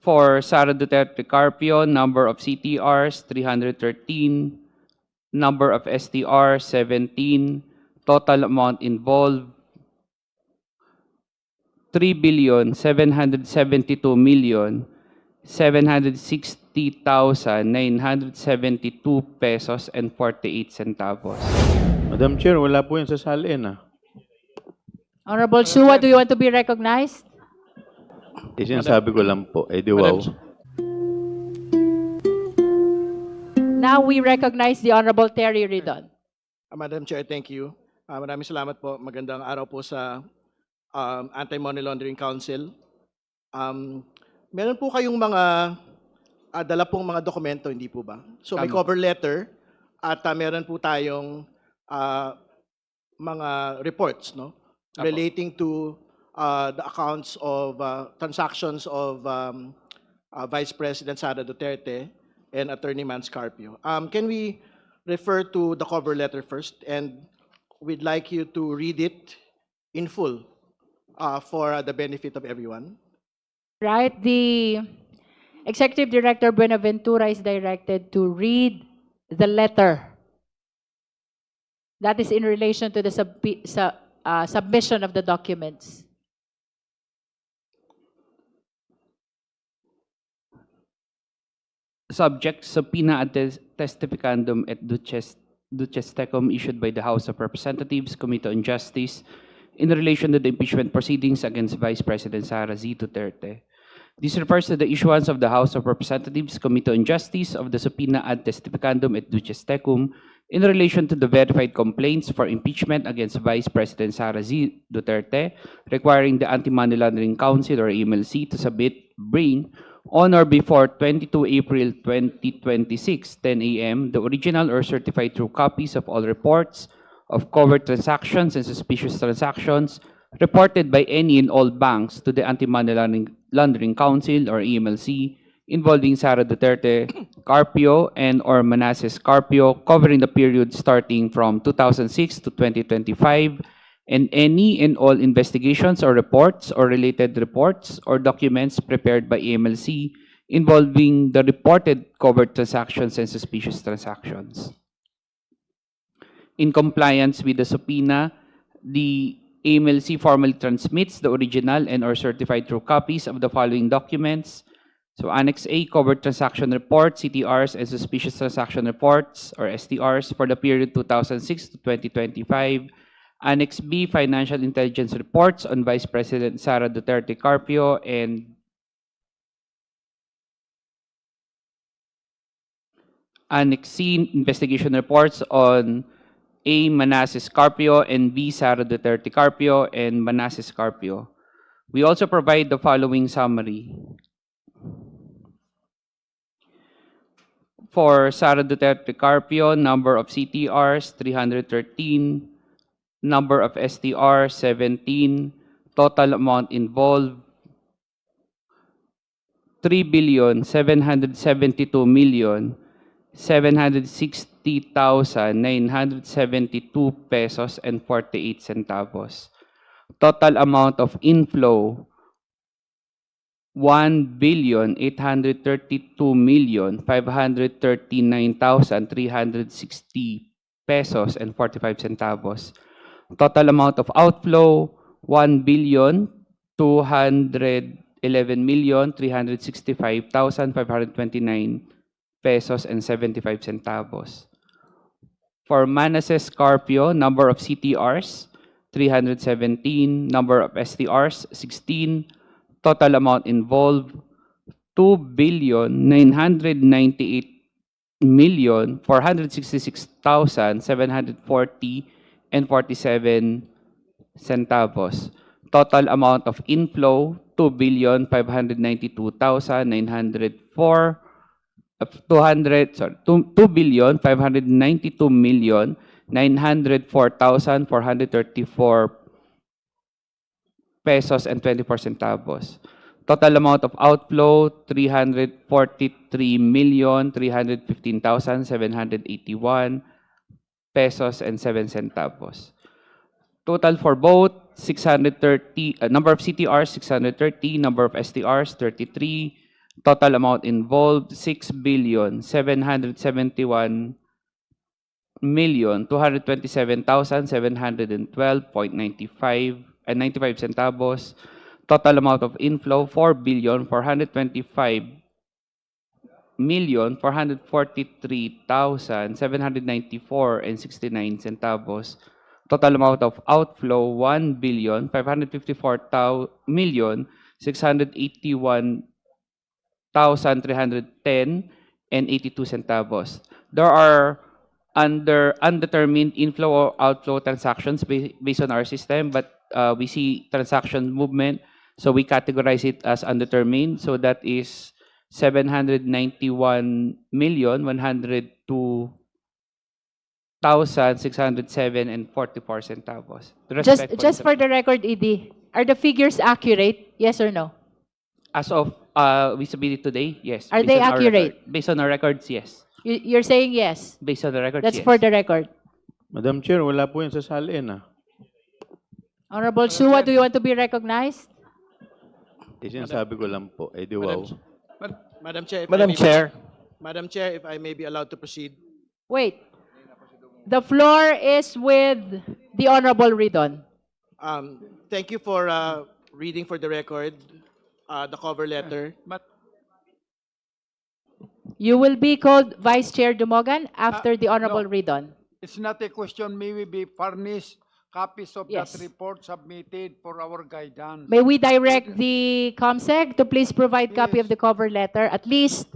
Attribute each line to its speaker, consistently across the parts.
Speaker 1: For Sara Duterte Carpio, number of CTRs 313, number of STR 17, total amount involved 3,772,760,972 pesos and 48 centavos.
Speaker 2: Madam Chair, wala po yan sa salin ah.
Speaker 3: Honorable Shua, do you want to be recognized?
Speaker 2: Sinasabi ko lang po, di wow.
Speaker 3: Now we recognize the Honorable Terry Ridon.
Speaker 4: Madam Chair, thank you. Maraming salamat po. Magandang araw po sa Anti-Money Laundering Council. Meron po kayong mga dala pong mga dokumento, hindi po ba? So may
Speaker 1: Tama.
Speaker 4: cover letter at meron po tayong mga reports, no?
Speaker 1: Apo.
Speaker 4: Relating to the accounts of transactions of Vice President Sara Duterte and Attorney Mans Carpio. Can we refer to the cover letter first? And we'd like you to read it in full for the benefit of everyone.
Speaker 3: Right, the Executive Director Buenaventura is directed to read the letter. That is in relation to the submission of the documents.
Speaker 1: Subject, subpoena ad testificandum et duces tecum issued by the House of Representatives, Committee on Justice, in relation to the impeachment proceedings against Vice President Sara Z. Duterte. This refers to the issuance of the House of Representatives, Committee on Justice of the subpoena ad testificandum et duces tecum in relation to the verified complaints for impeachment against Vice President Sara Z. Duterte, requiring the Anti-Money Laundering Council or AMLC to bring on or before 22 April 2026, 10 a.m., the original or certified true copies of all reports of covert transactions and suspicious transactions reported by any and all banks to the Anti-Money Laundering Council or AMLC involving Sara Duterte Carpio and or Manasseh Carpio, covering the period starting from 2006 to 2025, and any and all investigations or reports or related reports or documents prepared by AMLC involving the reported covert transactions and suspicious transactions. In compliance with the subpoena, the AMLC formally transmits the original and or certified true copies of the following documents. So Annex A, covert transaction report, CTRs, and suspicious transaction reports or STRs for the period 2006 to 2025. Annex B, financial intelligence reports on Vice President Sara Duterte Carpio and Annex C, investigation reports on A, Manasseh Carpio and B, Sara Duterte Carpio and Manasseh Carpio. We also provide the following summary. For Sara Duterte Carpio, number of CTRs 313, number of STR 17, total amount involved 3,772,760,972 pesos and 48 centavos. Total amount of inflow 1,832,539,360 pesos and 45 centavos. Total amount of outflow 1,211,365,529 pesos and 75 centavos. For Manasseh Carpio, number of CTRs 317, number of STRs 16, total amount involved 2,998,466,740 and 47 centavos. Total amount of inflow 2,592,904 2,592,904,434 pesos and 24 centavos. Total amount of outflow 343,315,781 pesos and 7 centavos. Total for both 630 number of CTRs 630, number of STRs 33, Total amount involved, 6,771,227,712.95 centavos. Total amount of inflow, 4,425,443,794 and 69 centavos. Total amount of outflow, 1,554,681,310 and 82 centavos. There are undetermined inflow or outflow transactions based on our system, but we see transaction movement, so we categorize it as undetermined. So that is 791,102,607 and 44 centavos.
Speaker 3: Just for the record, ED, are the figures accurate? Yes or no?
Speaker 1: As of we submitted today, yes.
Speaker 3: Are
Speaker 1: Based
Speaker 3: they
Speaker 1: on our
Speaker 3: accurate?
Speaker 1: record. Based on our records, yes.
Speaker 3: You're saying yes.
Speaker 1: Based on the records,
Speaker 3: That's
Speaker 1: yes.
Speaker 3: for the record.
Speaker 2: Madam Chair, wala po yan sa salin
Speaker 3: Honorable Shua, do you want to be recognized?
Speaker 2: Sinasabi ko lang po, di wow.
Speaker 4: Madam Chair, if I
Speaker 5: Madam
Speaker 4: may be-
Speaker 5: Chair.
Speaker 4: Madam Chair, if I may be allowed to proceed.
Speaker 3: Wait. The floor is with the Honorable Ridon.
Speaker 4: Thank you for reading for the record the cover letter.
Speaker 3: You will be called Vice Chair Dumogan after the Honorable
Speaker 5: no.
Speaker 3: Ridon.
Speaker 5: It's not a question. May we be furnished copies of
Speaker 3: Yes.
Speaker 5: that report submitted for our guidance?
Speaker 3: May we direct the COMSEC to please provide copy of
Speaker 5: Yes.
Speaker 3: the cover letter, at least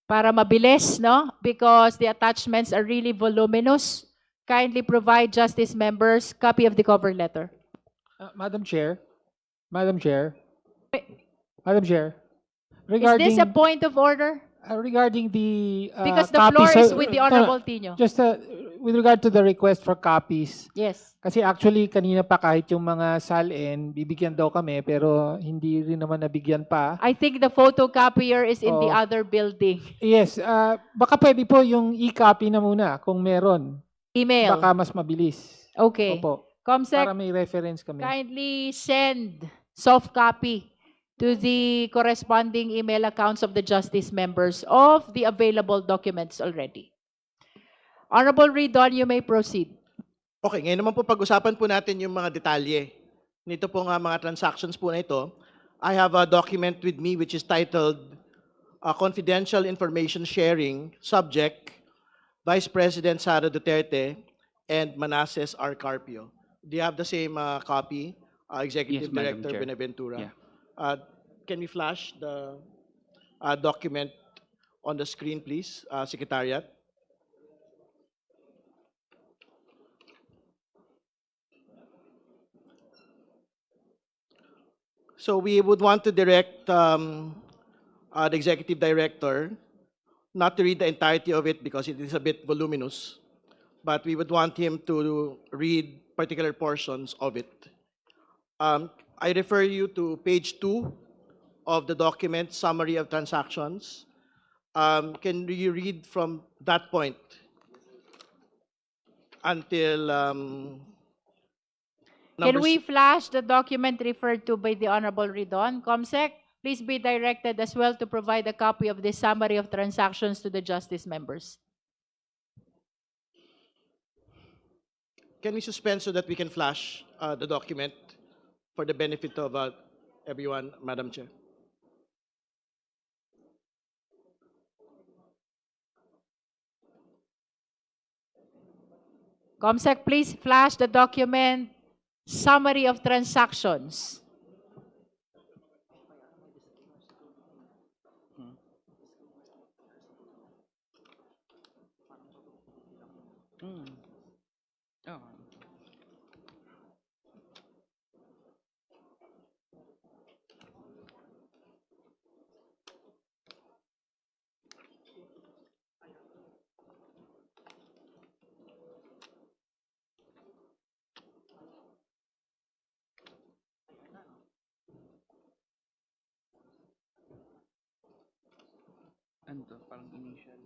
Speaker 3: para mabilis, no? Because the attachments are really voluminous. Kindly provide Justice members copy of the cover letter.
Speaker 6: Madam Chair, Madam Chair,
Speaker 3: Wait.
Speaker 6: Madam Chair,
Speaker 3: Is
Speaker 6: regarding
Speaker 3: this a point of order?
Speaker 6: regarding the
Speaker 3: Because the
Speaker 6: copies
Speaker 3: floor is
Speaker 6: of-
Speaker 3: with the
Speaker 6: no,
Speaker 3: Honorable Tino.
Speaker 6: just with regard to the request for copies,
Speaker 3: Yes.
Speaker 6: kasi actually kanina pa kahit yung mga SALN, bibigyan daw kami pero hindi rin naman nabigyan pa.
Speaker 3: I think the photocopier is in the
Speaker 6: Oh.
Speaker 3: other building.
Speaker 6: Yes, baka pwede po yung e-copy na muna kung meron.
Speaker 3: Email.
Speaker 6: Baka mas mabilis.
Speaker 3: Okay.
Speaker 6: Opo.
Speaker 3: COMSEC,
Speaker 6: Para may reference kami.
Speaker 3: kindly send soft copy to the corresponding email accounts of the Justice members of the available documents already. Honorable Ridon, you may proceed.
Speaker 4: Okay, ngayon naman po pag-usapan po natin yung mga detalye nito po nga mga transactions po na ito. I have a document with me which is titled Confidential Information Sharing, subject, Vice President Sara Duterte and Manasseh R. Carpio. Do you have the same copy, Executive
Speaker 1: Yes, Madam
Speaker 4: Director
Speaker 1: Chair.
Speaker 4: Benaventura?
Speaker 1: Yeah.
Speaker 4: Can we flash the document on the screen, please, Secretariat? So we would want to direct the Executive Director not to read the entirety of it because it is a bit voluminous, but we would want him to read particular portions of it. I refer you to page 2 of the document, Summary of Transactions. Can you read from that point until
Speaker 3: Can
Speaker 4: number
Speaker 3: we flash the document referred to by the Honorable Ridon? COMSEC, please be directed as well to provide a copy of the summary of transactions to the Justice members.
Speaker 4: Can we suspend so that we can flash the document for the benefit of everyone, Madam Chair?
Speaker 3: COMSEC, please flash the document summary of transactions.
Speaker 1: Ano to? Parang initial.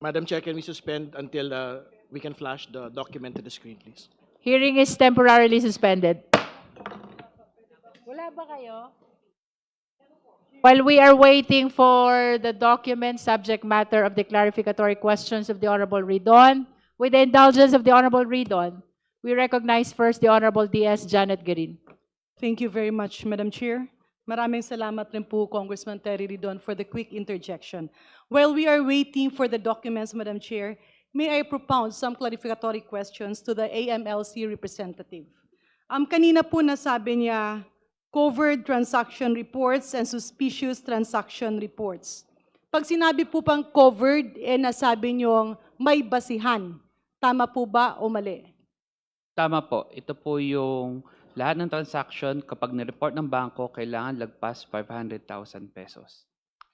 Speaker 4: Madam Chair, can we suspend until we can flash the document to the screen, please?
Speaker 3: Hearing is temporarily suspended. Wala ba kayo? While we are waiting for the document subject matter of the clarificatory questions of the Honorable Ridon, with the indulgence of the Honorable Ridon, we recognize first the Honorable DS Janet Garin.
Speaker 7: Thank you very much, Madam Chair. Maraming salamat rin po, Congressman Terry Ridon, for the quick interjection. While we are waiting for the documents, Madam Chair, may I propound some clarificatory questions to the AMLC representative. Kanina po nasabi niya, covered transaction reports and suspicious transaction reports. Pag sinabi po pang covered, nasabi niyong may basihan. Tama po ba o mali?
Speaker 1: Tama po. Ito po yung lahat ng transaction kapag nireport ng bangko, kailangan lagpas 500,000 pesos.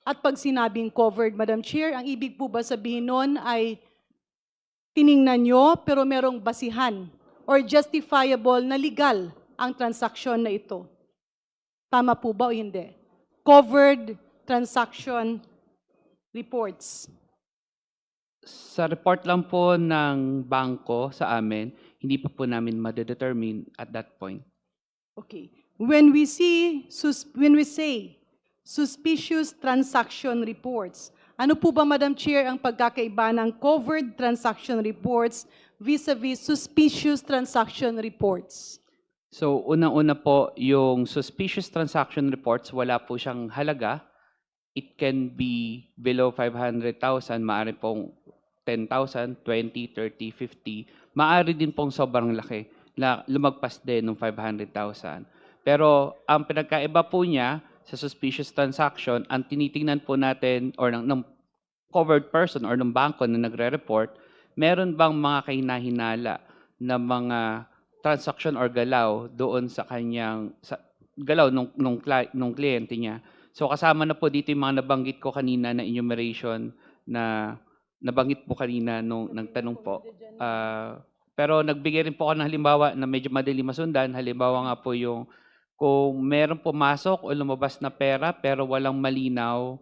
Speaker 7: At pag sinabing covered, Madam Chair, ang ibig po ba sabihin nun ay tiningnan nyo pero merong basihan or justifiable na legal ang transaksyon na ito? Tama po ba o hindi? Covered transaction reports.
Speaker 1: Sa report lang po ng bangko sa amin, hindi pa po namin madedetermine at that point.
Speaker 7: Okay. When we say suspicious transaction reports, ano po ba, Madam Chair, ang pagkakaiba ng covered transaction reports vis-a-vis suspicious transaction reports?
Speaker 1: So, unang-una po, yung suspicious transaction reports, wala po siyang halaga. It can be below 500,000, maaari pong 10,000, 20, 30, 50. Maaari din pong sobrang laki, lumagpas din ng 500,000. Pero ang pinagkaiba po niya sa suspicious transaction, ang tinitingnan po natin or ng covered person or ng bangko na nagre-report, meron bang mga kahinahinala na mga transaction or galaw doon sa kanyang galaw nung kliyente niya. So kasama na po dito yung mga nabanggit ko kanina na enumeration na nabanggit po kanina nung nagtanong po. Pero nagbigay rin po ako ng halimbawa na medyo madali masundan. Halimbawa nga po yung kung meron pumasok o lumabas na pera pero walang malinaw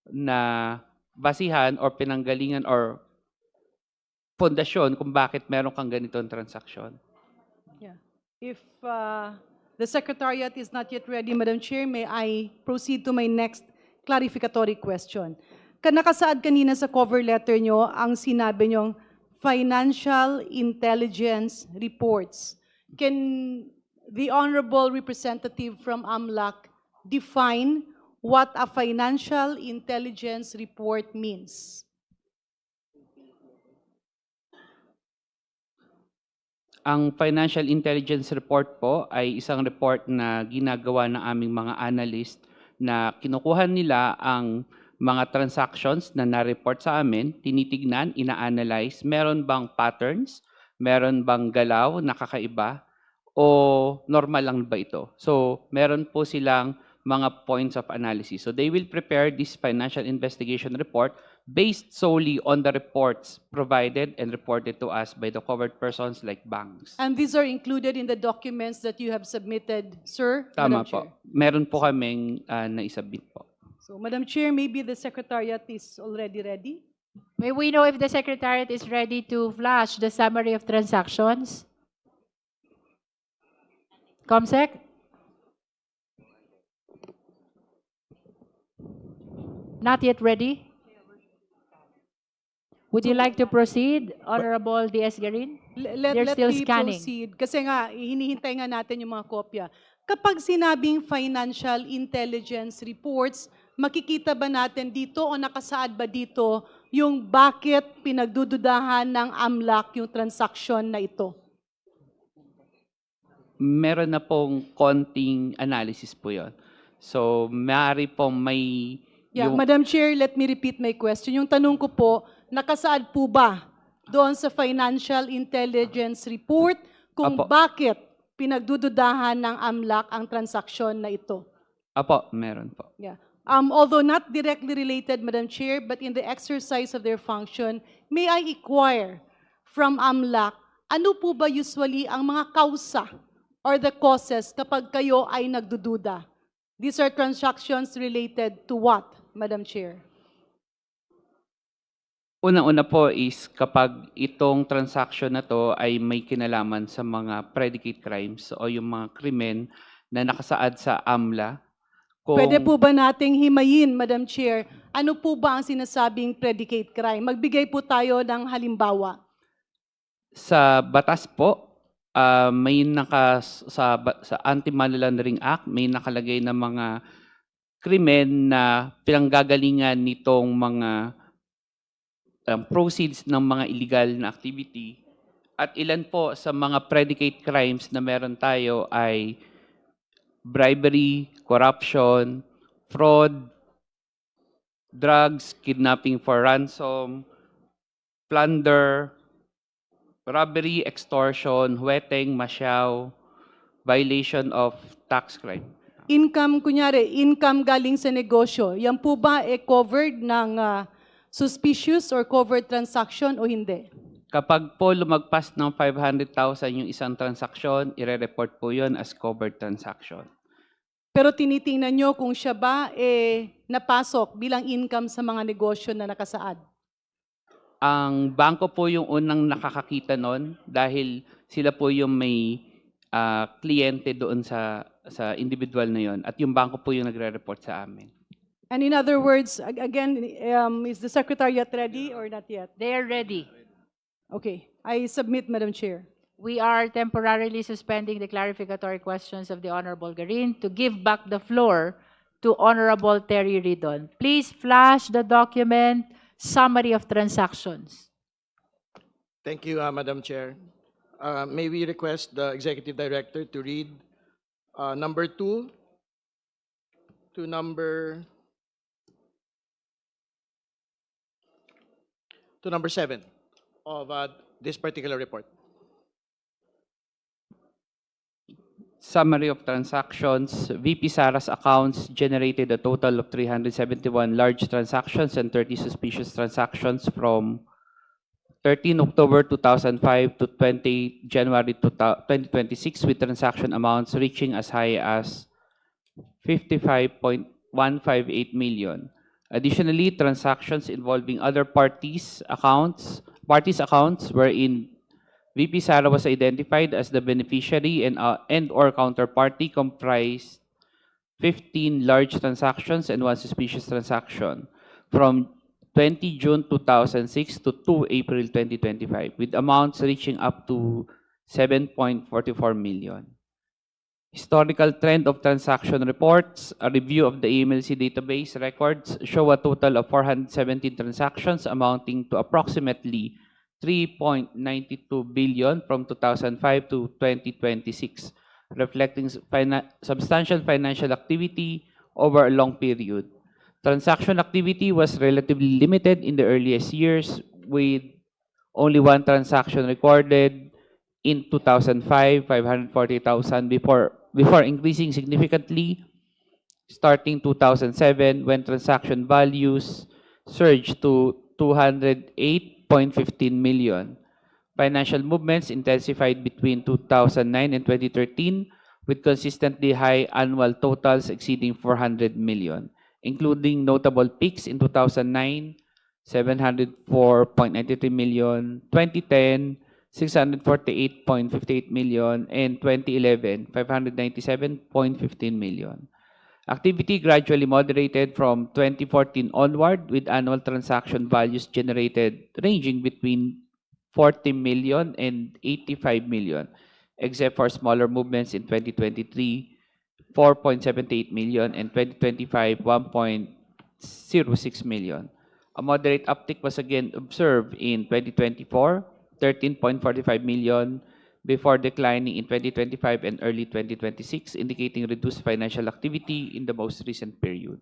Speaker 1: na basihan or pinanggalingan or pundasyon kung bakit meron kang ganitong transaksyon.
Speaker 7: Yeah. If the Secretariat is not yet ready, Madam Chair, may I proceed to my next clarificatory question? Nakasaad kanina sa cover letter nyo ang sinabi nyong financial intelligence reports. Can the Honorable Representative from AMLAC define what a financial intelligence report means?
Speaker 1: Ang financial intelligence report po ay isang report na ginagawa ng aming mga analyst na kinukuha nila ang mga transactions na na-report sa amin, tinitignan, ina-analyze, meron bang patterns, meron bang galaw na kakaiba, o normal lang ba ito? So, meron po silang mga points of analysis. So, they will prepare this financial investigation report based solely on the reports provided and reported to us by the covered persons like banks.
Speaker 7: And these are included in the documents that you have submitted, sir?
Speaker 1: Tama
Speaker 7: Madam Chair.
Speaker 1: po. Meron po kaming naisabit po.
Speaker 7: So, Madam Chair, maybe the Secretariat is already ready?
Speaker 3: May we know if the Secretariat is ready to flash the summary of transactions? Comsec? Not yet ready? Would you like to proceed, Honorable DS Garin? They're
Speaker 7: Let
Speaker 3: still
Speaker 7: me
Speaker 3: scanning.
Speaker 7: proceed. Kasi nga, hinihintay nga natin yung mga kopya. Kapag sinabing financial intelligence reports, makikita ba natin dito o nakasaad ba dito yung bakit pinagdududahan ng AMLAC yung transaction na ito?
Speaker 1: Meron na pong konting analysis po yon. So, maaari pong may...
Speaker 7: Yeah, Madam Chair, let me repeat my question. Yung tanong ko po, nakasaad po ba doon sa financial intelligence report kung
Speaker 1: Apo.
Speaker 7: bakit pinagdududahan ng AMLAC ang transaksyon na ito?
Speaker 1: Apo, meron po.
Speaker 7: Yeah. Although not directly related, Madam Chair, but in the exercise of their function, may I inquire from AMLAC, ano po ba usually ang mga kausa or the causes kapag kayo ay nagdududa? These are transactions related to what, Madam Chair?
Speaker 1: Unang-una po is kapag itong transaction na to ay may kinalaman sa mga predicate crimes o yung mga krimen na nakasaad sa AMLA.
Speaker 7: Pwede po ba nating himayin, Madam Chair, ano po ba ang sinasabing predicate crime? Magbigay po tayo ng halimbawa.
Speaker 1: Sa batas po, may sa Anti-Money Laundering Act, may nakalagay na mga krimen na pinanggagalingan nitong mga proceeds ng mga illegal na activity. At ilan po sa mga predicate crimes na meron tayo ay bribery, corruption, fraud, drugs, kidnapping for ransom, plunder, robbery, extortion, huweteng, masyaw, violation of tax crime.
Speaker 7: Income, kunyari, income galing sa negosyo, yan po ba covered ng suspicious or covered transaction o hindi?
Speaker 1: Kapag po lumagpas ng 500,000 yung isang transaksyon, ire-report po yun as covered transaction.
Speaker 7: Pero tinitingnan nyo kung siya ba napasok bilang income sa mga negosyo na nakasaad.
Speaker 1: Ang bangko po yung unang nakakakita nun dahil sila po yung may kliyente doon sa individual na yon at yung bangko po yung nagre-report sa amin.
Speaker 7: And in other words, again, is the Secretariat ready or not yet?
Speaker 3: They are ready.
Speaker 7: Okay, I submit, Madam Chair.
Speaker 3: We are temporarily suspending the clarificatory questions of the Honorable Garin to give back the floor to Honorable Terry Ridon. Please flash the document summary of transactions.
Speaker 4: Thank you, Madam Chair. May we request the Executive Director to read number 2 to number 7 of this particular report.
Speaker 1: Summary of transactions. VP Sara's accounts generated a total of 371 large transactions and 30 suspicious transactions from 13 October 2005 to 20 January 2026 with transaction amounts reaching as high as 55.158 million. Additionally, transactions involving other parties' accounts wherein VP Sara was identified as the beneficiary and or counterparty comprised 15 large transactions and 1 suspicious transaction from 20 June 2006 to 2 April 2025 with amounts reaching up to 7.44 million. Historical trend of transaction reports, a review of the AMLC database records show a total of 417 transactions amounting to approximately 3.92 billion from 2005 to 2026, reflecting substantial financial activity over a long period. Transaction activity was relatively limited in the earliest years, with only 1 transaction recorded in 2005, 540,000 before increasing significantly starting 2007 when transaction values surged to 208.15 million. Financial movements intensified between 2009 and 2013 with consistently high annual totals exceeding 400 million, including notable peaks in 2009, 704.93 million, 2010, 648.58 million, and 2011, 597.15 million. Activity gradually moderated from 2014 onward, with annual transaction values generated ranging between 40 million and 85 million, except for smaller movements in 2023, 4.78 million, and 2025, 1.06 million. A moderate uptick was again observed in 2024, 13.45 million, before declining in 2025 and early 2026, indicating reduced financial activity in the most recent period.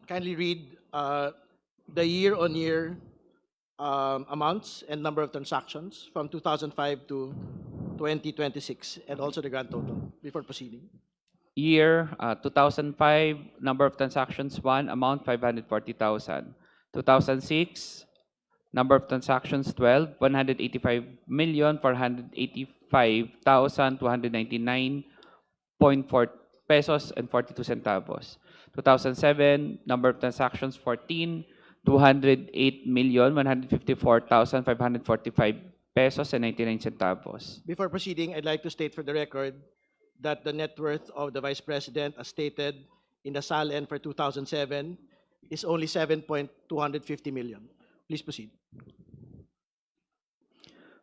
Speaker 4: Kindly read the year-on-year amounts and number of transactions from 2005 to 2026, and also the grand total before proceeding.
Speaker 1: Year 2005, number of transactions 1, amount 540,000. 2006, number of transactions 12, 185,485,299.4 pesos and 42 centavos. 2007, number of transactions 14, 208,154,545 pesos and 99 centavos.
Speaker 4: Before proceeding, I'd like to state for the record that the net worth of the Vice President, as stated in the SALN for 2007, is only 7.250 million. Please proceed.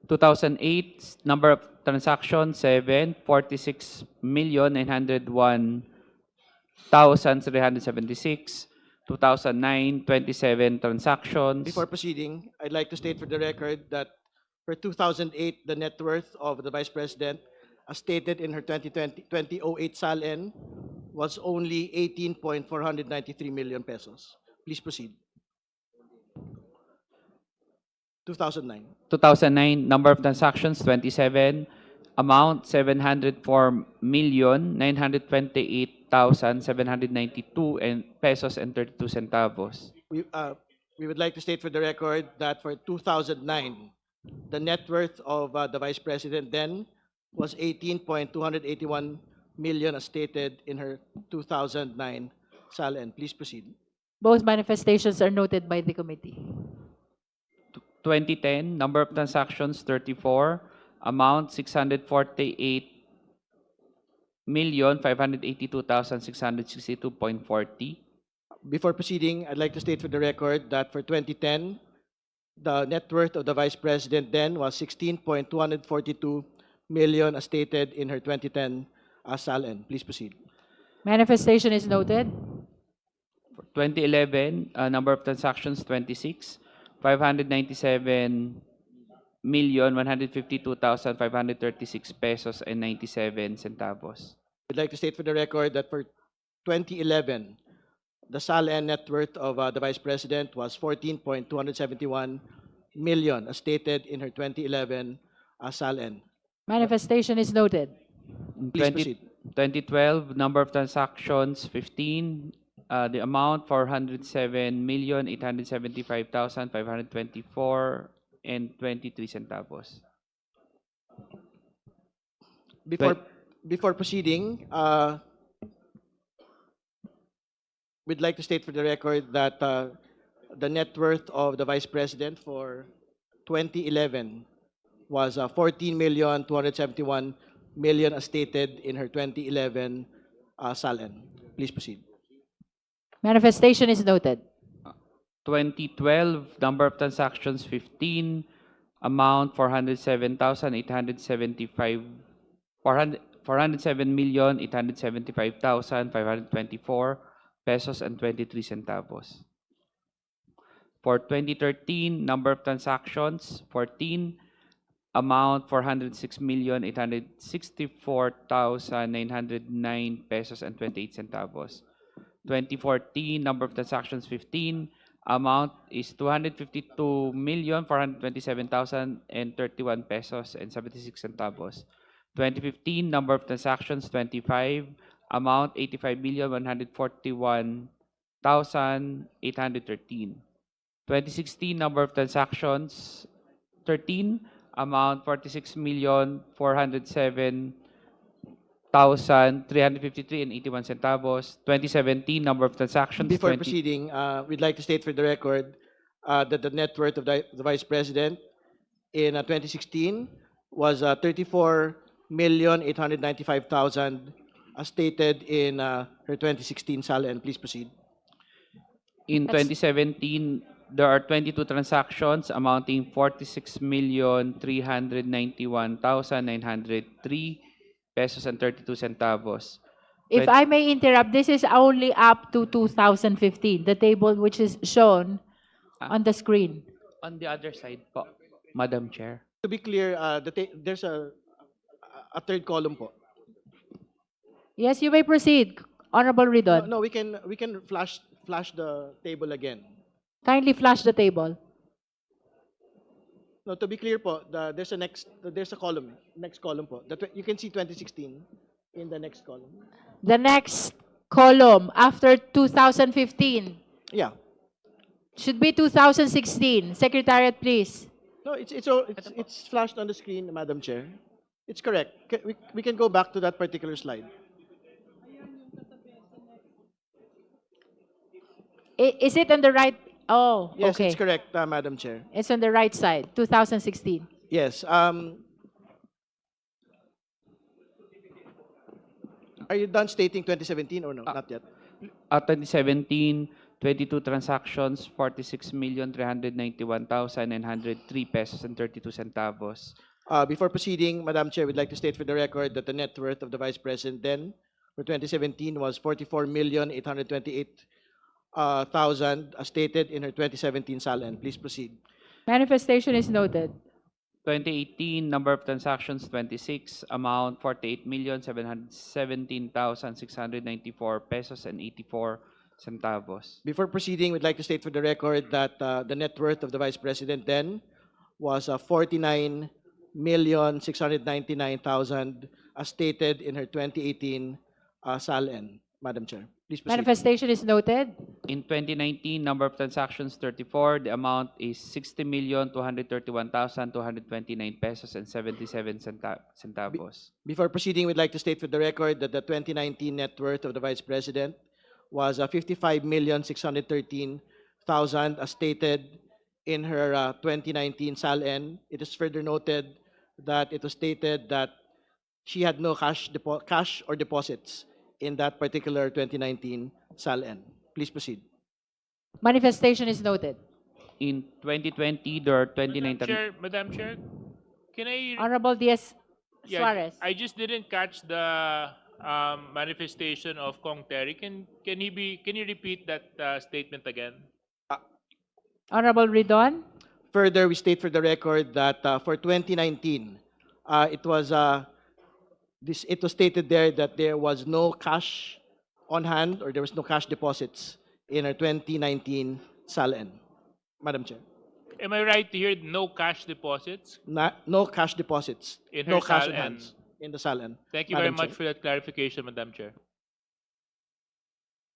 Speaker 1: 2008, number of transactions 7, 46,901,376. 2009, 27 transactions.
Speaker 4: Before proceeding, I'd like to state for the record that for 2008, the net worth of the Vice President, as stated in her 2008 SALN, was only 18.493 million pesos. Please proceed. 2009.
Speaker 1: 2009, number of transactions 27, amount 704,928,792 and pesos and 32 centavos.
Speaker 4: We would like to state for the record that for 2009, the net worth of the Vice President then was 18.281 million, as stated in her 2009 SALN. Please proceed.
Speaker 3: Both manifestations are noted by the committee.
Speaker 1: 2010, number of transactions 34, amount 648,582,662.40.
Speaker 4: Before proceeding, I'd like to state for the record that for 2010, the net worth of the Vice President then was 16.242 million, as stated in her 2010 SALN. Please proceed.
Speaker 3: Manifestation is noted.
Speaker 1: For 2011, number of transactions 26, 597,152,536 pesos and 97 centavos.
Speaker 4: I'd like to state for the record that for 2011, the SALN net worth of the Vice President was 14.271 million, as stated in her 2011 SALN.
Speaker 3: Manifestation is noted.
Speaker 1: In
Speaker 4: Please proceed.
Speaker 1: 2012, number of transactions 15, the amount 407,875,524 and 23 centavos.
Speaker 4: Before proceeding, we'd like to state for the record that the net worth of the Vice President for 2011 was 14,271 million, as stated in her 2011 SALN. Please proceed.
Speaker 3: Manifestation is noted.
Speaker 1: 2012, number of transactions 15, amount 407,875, 407,875,524 pesos and 23 centavos. For 2013, number of transactions 14, amount 406,864,909 pesos and 28 centavos. 2014, number of transactions 15, amount is 252,427,031 pesos and 76 centavos. 2015, number of transactions 25, amount 85,141,813. 2016, number of transactions 13, amount 46,407,353 and 81 centavos. 2017, number of transactions
Speaker 4: Before
Speaker 1: 20.
Speaker 4: proceeding, we'd like to state for the record that the net worth of the Vice President in 2016 was 34,895,000, as stated in her 2016 SALN. Please proceed.
Speaker 1: In 2017, there are 22 transactions amounting 46,391,903 pesos and 32 centavos.
Speaker 3: If I may interrupt, this is only up to 2015, the table which is shown on the screen.
Speaker 1: On the other side po, Madam Chair.
Speaker 4: To be clear, there's a third column po.
Speaker 3: Yes, you may proceed, Honorable Ridon.
Speaker 4: No, we can flash the table again.
Speaker 3: Kindly flash the table.
Speaker 4: No, to be clear po, there's a column, next column po. You can see 2016 in the next column.
Speaker 3: The next column after 2015
Speaker 4: Yeah.
Speaker 3: should be 2016. Secretariat, please.
Speaker 4: No, it's flashed on the screen, Madam Chair. It's correct. We can go back to that particular slide.
Speaker 3: Is it on the right? Oh,
Speaker 4: Yes,
Speaker 3: okay.
Speaker 4: it's correct, Madam Chair.
Speaker 3: It's on the right side, 2016.
Speaker 4: Yes. Are you done stating 2017 or no? Not yet.
Speaker 1: 2017, 22 transactions, 46,391,903 pesos and 32 centavos.
Speaker 4: Before proceeding, Madam Chair, we'd like to state for the record that the net worth of the Vice President then for 2017 was 44,828,000 as stated in her 2017 SALN. Please proceed.
Speaker 3: Manifestation is noted.
Speaker 1: 2018, number of transactions, 26, amount 48,717,694 pesos and 84 centavos.
Speaker 4: Before proceeding, we'd like to state for the record that the net worth of the Vice President then was 49,699,000 as stated in her 2018 SALN. Madam Chair, please proceed.
Speaker 3: Manifestation is noted.
Speaker 1: In 2019, number of transactions, 34, the amount is 60,231,229 pesos and 77 centavos.
Speaker 4: Before proceeding, we'd like to state for the record that the 2019 net worth of the Vice President was 55,613,000 as stated in her 2019 SALN. It is further noted that it was stated that she had no cash or deposits in that particular 2019 SALN. Please proceed.
Speaker 3: Manifestation is noted.
Speaker 1: In 2020, there are 29
Speaker 8: Madam Chair, can I?
Speaker 3: Honorable Diaz
Speaker 8: Yeah,
Speaker 3: Suarez.
Speaker 8: I just didn't catch the manifestation of Kong Terry. Can you repeat that statement again?
Speaker 3: Honorable Ridon.
Speaker 4: Further, we state for the record that for 2019, it was stated there that there was no cash on hand or there was no cash deposits in our 2019 SALN. Madam Chair.
Speaker 8: Am I right to hear no cash deposits
Speaker 4: No cash deposits.
Speaker 8: in
Speaker 4: No
Speaker 8: her
Speaker 4: cash on
Speaker 8: SALN?
Speaker 4: hands in the SALN.
Speaker 8: Thank you
Speaker 4: Madam
Speaker 8: very much
Speaker 4: Chair.
Speaker 8: for that clarification, Madam Chair.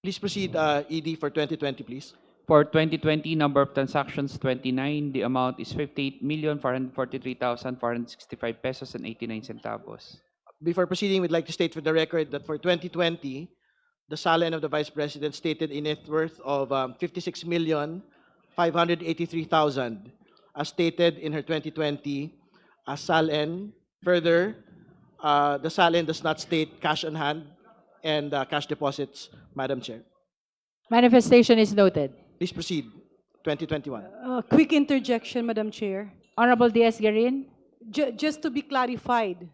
Speaker 4: Please proceed, ED, for 2020, please.
Speaker 1: For 2020, number of transactions, 29. The amount is 58,443,465 pesos and 89 centavos.
Speaker 4: Before proceeding, we'd like to state for the record that for 2020, the SALN of the Vice President stated a net worth of 56,583,000 as stated in her 2020 SALN. Further, the SALN does not state cash on hand and cash deposits, Madam Chair.
Speaker 3: Manifestation is noted.
Speaker 4: Please proceed. 2021.
Speaker 7: Quick interjection, Madam Chair.
Speaker 3: Honorable Diaz-Guerin.
Speaker 7: Just to be clarified,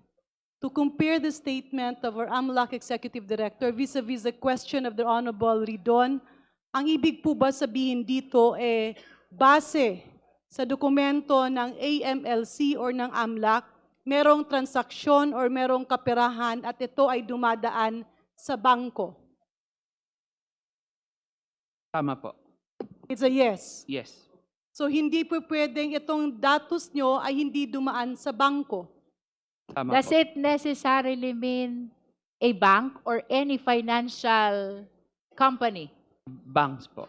Speaker 7: to compare the statement of our AMLAC Executive Director vis-a-vis the question of the Honorable Ridon, ang ibig po ba sabihin dito base sa dokumento ng AMLC or ng AMLAC, merong transaksyon or merong kaperahan at ito ay dumadaan sa bangko?
Speaker 1: Tama po.
Speaker 7: It's a yes.
Speaker 1: Yes.
Speaker 7: So hindi po pwedeng itong datos nyo ay hindi dumaan sa bangko.
Speaker 1: Tama
Speaker 3: Does
Speaker 1: po.
Speaker 3: it necessarily mean a bank or any financial company?
Speaker 1: Banks po.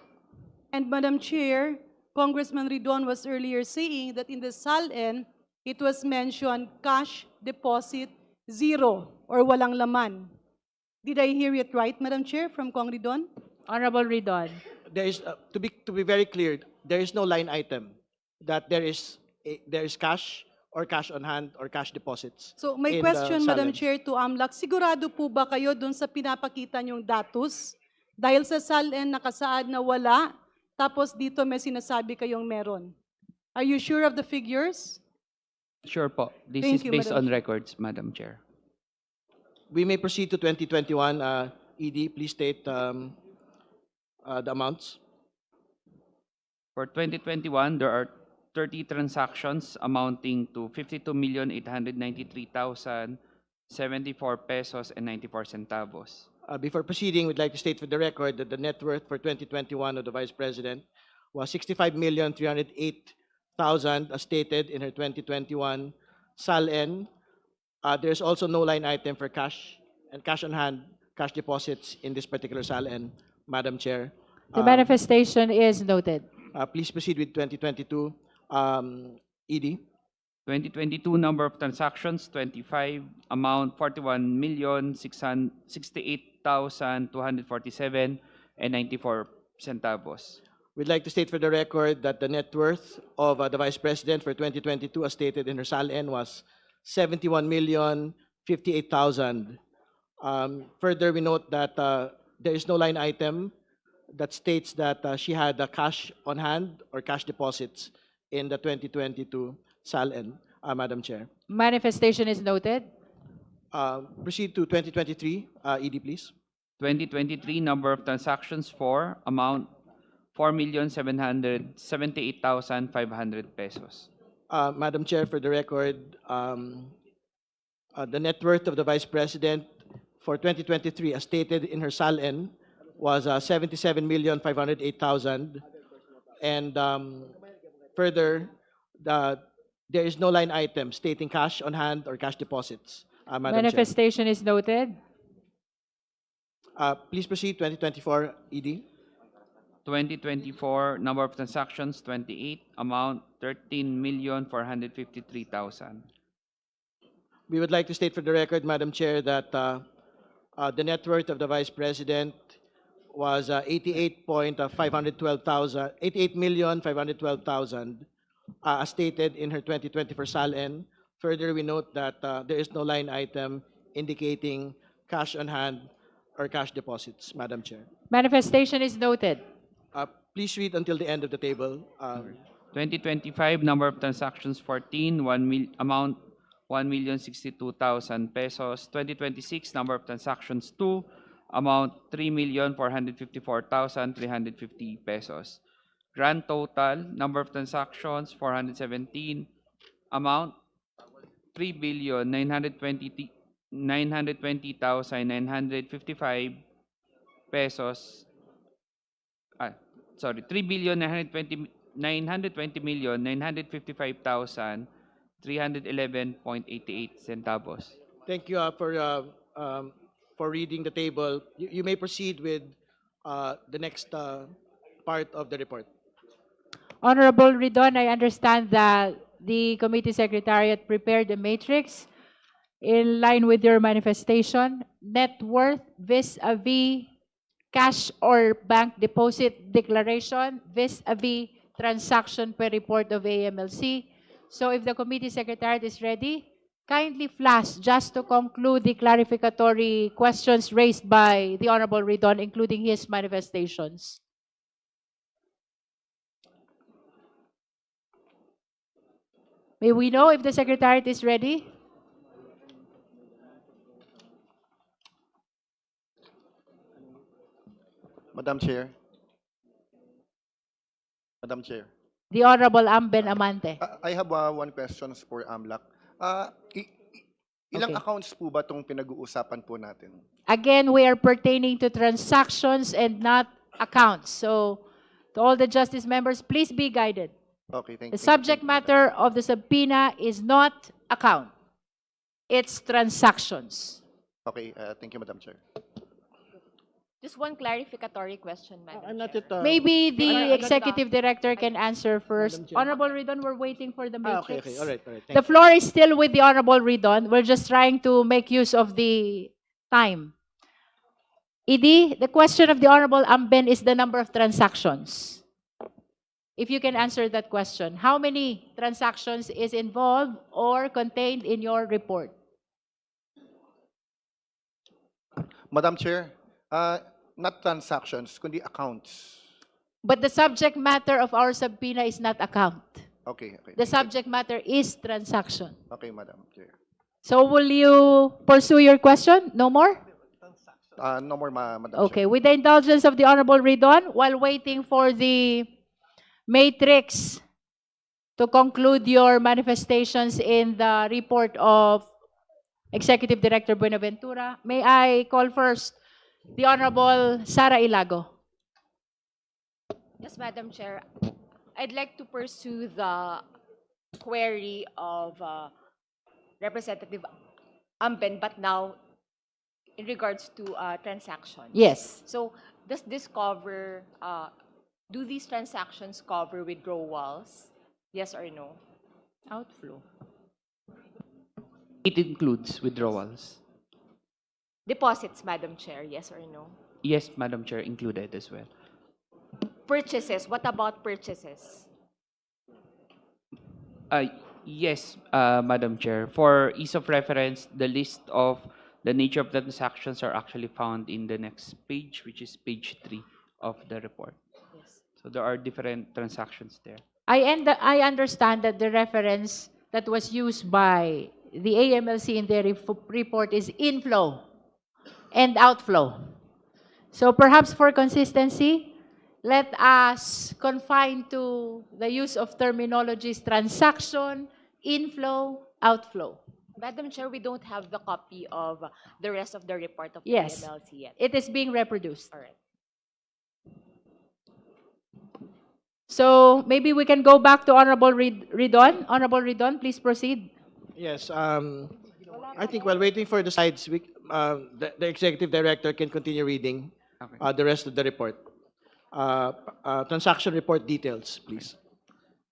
Speaker 7: And Madam Chair, Congressman Ridon was earlier saying that in the SALN, it was mentioned cash deposit zero or walang laman. Did I hear it right, Madam Chair, from Cong Ridon?
Speaker 3: Honorable Ridon.
Speaker 4: There is, to be very clear, there is no line item that there is cash or cash on hand or cash deposits.
Speaker 7: So my
Speaker 4: in the
Speaker 7: question, Madam
Speaker 4: SALN.
Speaker 7: Chair, to AMLAC, sigurado po ba kayo dun sa pinapakita niyong datos? Dahil sa SALN nakasaad na wala, tapos dito may sinasabi kayong meron. Are you sure of the figures?
Speaker 1: Sure po. This
Speaker 7: Thank
Speaker 1: is
Speaker 7: you,
Speaker 1: based
Speaker 7: Madam
Speaker 1: on
Speaker 7: Chair.
Speaker 1: records, Madam Chair.
Speaker 4: We may proceed to 2021. ED, please state the amounts.
Speaker 1: For 2021, there are 30 transactions amounting to 52,893,074 pesos and 94 centavos.
Speaker 4: Before proceeding, we'd like to state for the record that the net worth for 2021 of the Vice President was 65,308,000 as stated in her 2021 SALN. There's also no line item for cash and cash on hand, cash deposits in this particular SALN, Madam Chair.
Speaker 3: The manifestation is noted.
Speaker 1: Please proceed with 2022. ED. 2022 number of transactions, 25. Amount, 41,668,247 and 94 centavos.
Speaker 4: We'd like to state for the record that the net worth of the Vice President for 2022, as stated in her SALN, was 71,058,000. Further, we note that there is no line item that states that she had cash on hand or cash deposits in the 2022 SALN, Madam Chair.
Speaker 3: Manifestation is noted.
Speaker 4: Proceed to 2023, ED, please.
Speaker 1: 2023, number of transactions 4, amount 4,778,500 pesos.
Speaker 4: Madam Chair, for the record, the net worth of the Vice President for 2023, as stated in her SALN, was 77,508,000. And further, there is no line item stating cash on hand or cash deposits, Madam Chair.
Speaker 3: Manifestation is noted.
Speaker 4: Please proceed, 2024, ED.
Speaker 1: 2024, number of transactions 28, amount 13,453,000.
Speaker 4: We would like to state for the record, Madam Chair, that the net worth of the Vice President was 88,512,000, as stated in her 2024 SALN. Further, we note that there is no line item indicating cash on hand or cash deposits, Madam Chair.
Speaker 3: Manifestation is noted.
Speaker 4: Please read until the end of the table.
Speaker 1: 2025, number of transactions 14, amount 1,062,000 pesos. 2026, number of transactions 2, amount 3,454,350 pesos. Grand total, number of transactions 417, amount 3,920,955 pesos. 3,920,955,311.88 centavos.
Speaker 4: Thank you for reading the table. You may proceed with the next part of the report.
Speaker 3: Honorable Ridon, I understand that the committee secretariat prepared a matrix in line with your manifestation. Net worth vis-a-vis cash or bank deposit declaration vis-a-vis transaction per report of AMLC. So if the committee secretariat is ready, kindly flash just to conclude the clarificatory questions raised by the Honorable Ridon, including his manifestations. May we know if the secretariat is ready?
Speaker 9: Madam Chair. Madam Chair.
Speaker 3: The Honorable Amben Amante.
Speaker 9: I have one question for AMLAC. Ilang
Speaker 3: Okay.
Speaker 9: accounts po ba itong pinag-uusapan po natin?
Speaker 3: Again, we are pertaining to transactions and not accounts. So, to all the justice members, please be guided.
Speaker 9: Okay, thank
Speaker 3: The
Speaker 9: you.
Speaker 3: subject matter of the subpoena is not account. It's transactions.
Speaker 9: Okay, thank you, Madam Chair.
Speaker 10: Just one clarificatory question, Madam
Speaker 4: I'm not
Speaker 10: Chair.
Speaker 4: yet,
Speaker 3: Maybe
Speaker 4: I'm
Speaker 3: the
Speaker 4: not-
Speaker 3: executive director can answer first.
Speaker 4: Madam Chair.
Speaker 3: Honorable Ridon, we're waiting for the
Speaker 4: okay,
Speaker 3: matrix.
Speaker 4: all right. Thank
Speaker 3: The floor is still with the Honorable Ridon. We're just trying to make use of the time. ED, the question of the Honorable Amben is the number of transactions. If you can answer that question, how many transactions is involved or contained in your report?
Speaker 9: Madam Chair, not transactions, kundi accounts.
Speaker 3: But the subject matter of our subpoena is not account.
Speaker 9: Okay, okay.
Speaker 3: The subject matter is transaction.
Speaker 9: Okay, Madam Chair.
Speaker 3: So will you pursue your question? No more?
Speaker 9: No more, Madam
Speaker 3: Okay,
Speaker 9: Chair.
Speaker 3: with the indulgence of the Honorable Ridon, while waiting for the matrix to conclude your manifestations in the report of Executive Director Buenaventura, may I call first the Honorable Sara Ilago.
Speaker 10: Yes, Madam Chair. I'd like to pursue the query of Representative Amben, but now in regards to transactions.
Speaker 3: Yes.
Speaker 10: So does this cover, do these transactions cover withdrawals? Yes or no?
Speaker 3: Outflow.
Speaker 1: It includes withdrawals.
Speaker 10: Deposits, Madam Chair, yes or no?
Speaker 1: Yes, Madam Chair, included as well.
Speaker 10: purchases, what about purchases?
Speaker 1: Yes, Madam Chair. For ease of reference, the list of the nature of the transactions are actually found in the next page, which is page 3 of the report.
Speaker 10: Yes.
Speaker 1: So there are different transactions there.
Speaker 3: I understand that the reference that was used by the AMLC in their report is inflow and outflow. So perhaps for consistency, let us confine to the use of terminologies transaction, inflow, outflow.
Speaker 10: Madam Chair, we don't have the copy of the rest of the report of the
Speaker 3: Yes.
Speaker 10: AMLC yet.
Speaker 3: It is being reproduced.
Speaker 10: All right.
Speaker 3: So maybe we can go back to Honorable Ridon. Honorable Ridon, please proceed.
Speaker 4: Yes, I think while waiting for the slides, the executive director can continue reading
Speaker 1: Okay.
Speaker 4: the rest of the report. Transaction report details, please.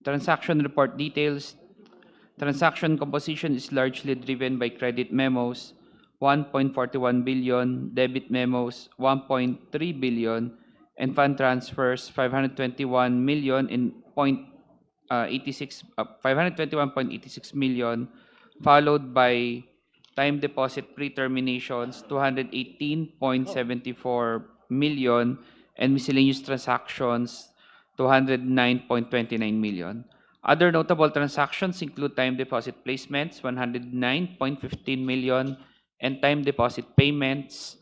Speaker 1: Transaction report details. Transaction composition is largely driven by credit memos, 1.41 billion, debit memos, 1.3 billion, and fund transfers, 521 million in 521.86 million, followed by time deposit pre-terminations, 218.74 million, and miscellaneous transactions, 209.29 million. Other notable transactions include time deposit placements, 109.15 million, and time deposit payments,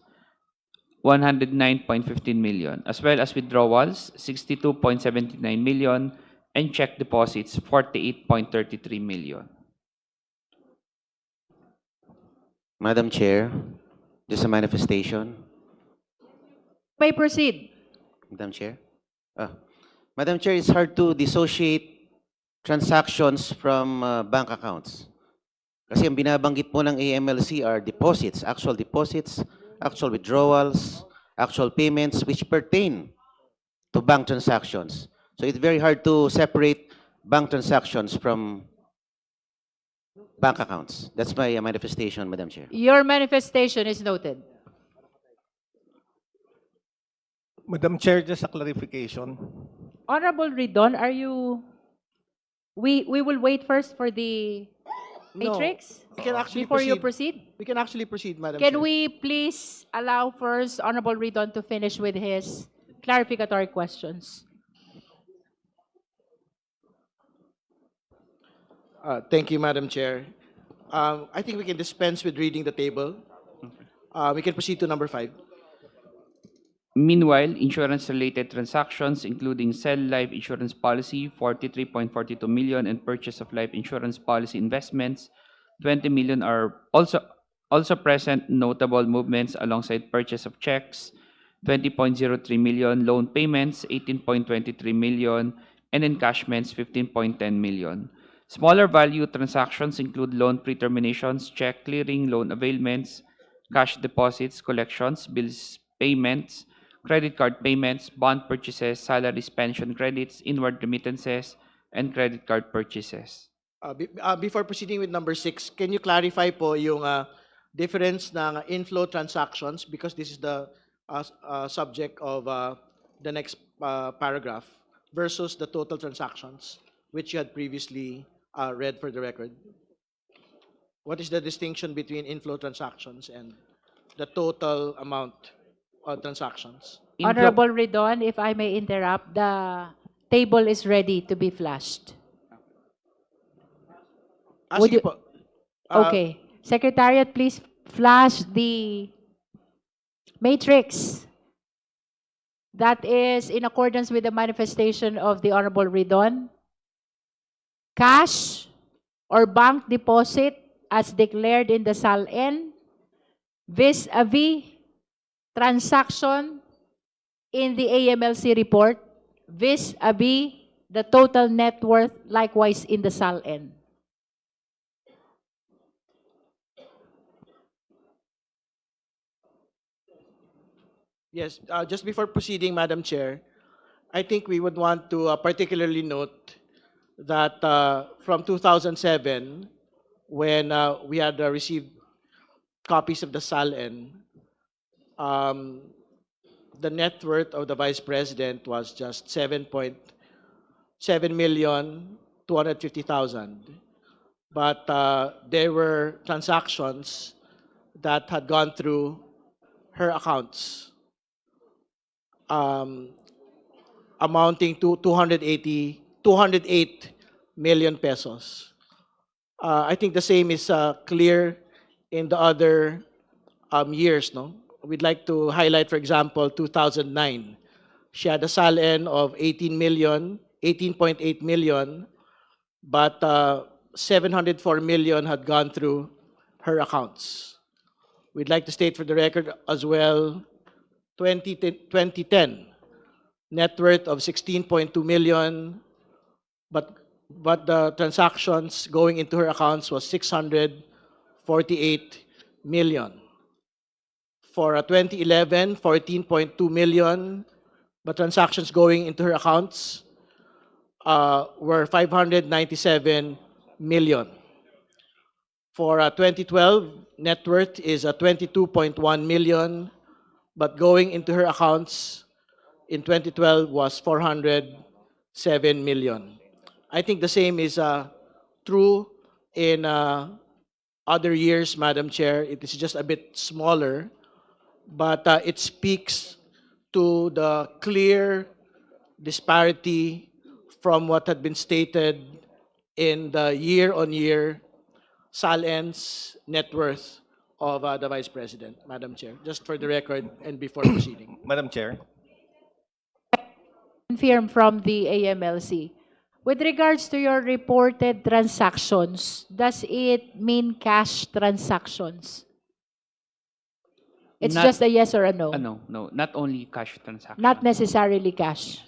Speaker 1: 109.15 million, as well as withdrawals, 62.79 million, and check deposits, 48.33 million.
Speaker 11: Madam Chair, just a manifestation.
Speaker 3: May proceed.
Speaker 11: Madam Chair. Madam Chair, it's hard to dissociate transactions from bank accounts. Kasi ang binabanggit po ng AMLC are deposits, actual withdrawals, actual payments which pertain to bank transactions. So it's very hard to separate bank transactions from bank accounts. That's my manifestation, Madam Chair.
Speaker 3: Your manifestation is noted.
Speaker 12: Madam Chair, just a clarification.
Speaker 3: Honorable Ridon, are you... We will wait first for the
Speaker 4: No,
Speaker 3: matrix
Speaker 4: we can actually
Speaker 3: before you
Speaker 4: proceed.
Speaker 3: proceed.
Speaker 4: We can actually proceed, Madam
Speaker 3: Can
Speaker 4: Chair.
Speaker 3: we please allow first Honorable Ridon to finish with his clarificatory questions?
Speaker 4: Thank you, Madam Chair. I think we can dispense with reading the table. We can proceed to number 5.
Speaker 1: Meanwhile, insurance-related transactions, including sell life insurance policy, 43.42 million, and purchase of life insurance policy investments, 20 million, are also present. Notable movements alongside purchase of checks, 20.03 million, loan payments, 18.23 million, and encashments, 15.10 million. Smaller value transactions include loan pre-terminations, check clearing, loan availments, cash deposits, collections, bills payments, credit card payments, bond purchases, salaries, pension credits, inward remittances, and credit card purchases.
Speaker 4: Before proceeding with number 6, can you clarify po yung difference ng inflow transactions, because this is the subject of the next paragraph, versus the total transactions, which you had previously read for the record? What is the distinction between inflow transactions and the total amount of transactions?
Speaker 3: Honorable Ridon, if I may interrupt, the table is ready to be flashed. Would
Speaker 4: Sige
Speaker 3: you-
Speaker 4: po.
Speaker 3: Okay. Secretariat, please flash the matrix. That is in accordance with the manifestation of the Honorable Ridon. Cash or bank deposit as declared in the SALN vis-a-vis transaction in the AMLC report vis-a-vis the total net worth likewise in the SALN.
Speaker 4: Yes, just before proceeding, Madam Chair, I think we would want to particularly note that from 2007, when we had received copies of the SALN, the net worth of the Vice President was just 7,250,000. But there were transactions that had gone through her accounts amounting to 208 million pesos. I think the same is clear in the other years, no? We'd like to highlight, for example, 2009. She had a SALN of 18.8 million, but 704 million had gone through her accounts. We'd like to state for the record as well, 2010, net worth of 16.2 million, but the transactions going into her accounts was 648 million. For 2011, 14.2 million, but transactions going into her accounts were 597 million. For 2012, net worth is 22.1 million, but going into her accounts in 2012 was 407 million. I think the same is true in other years, Madam Chair. It is just a bit smaller, but it speaks to the clear disparity from what had been stated in the year-on-year SALN's net worth of the Vice President, Madam Chair, just for the record and before proceeding.
Speaker 12: Madam Chair.
Speaker 3: Confirm from the AMLC. With regards to your reported transactions, does it mean cash transactions? It's
Speaker 1: Not-
Speaker 3: just a yes or a no?
Speaker 1: No, not only cash transactions.
Speaker 3: Not necessarily cash.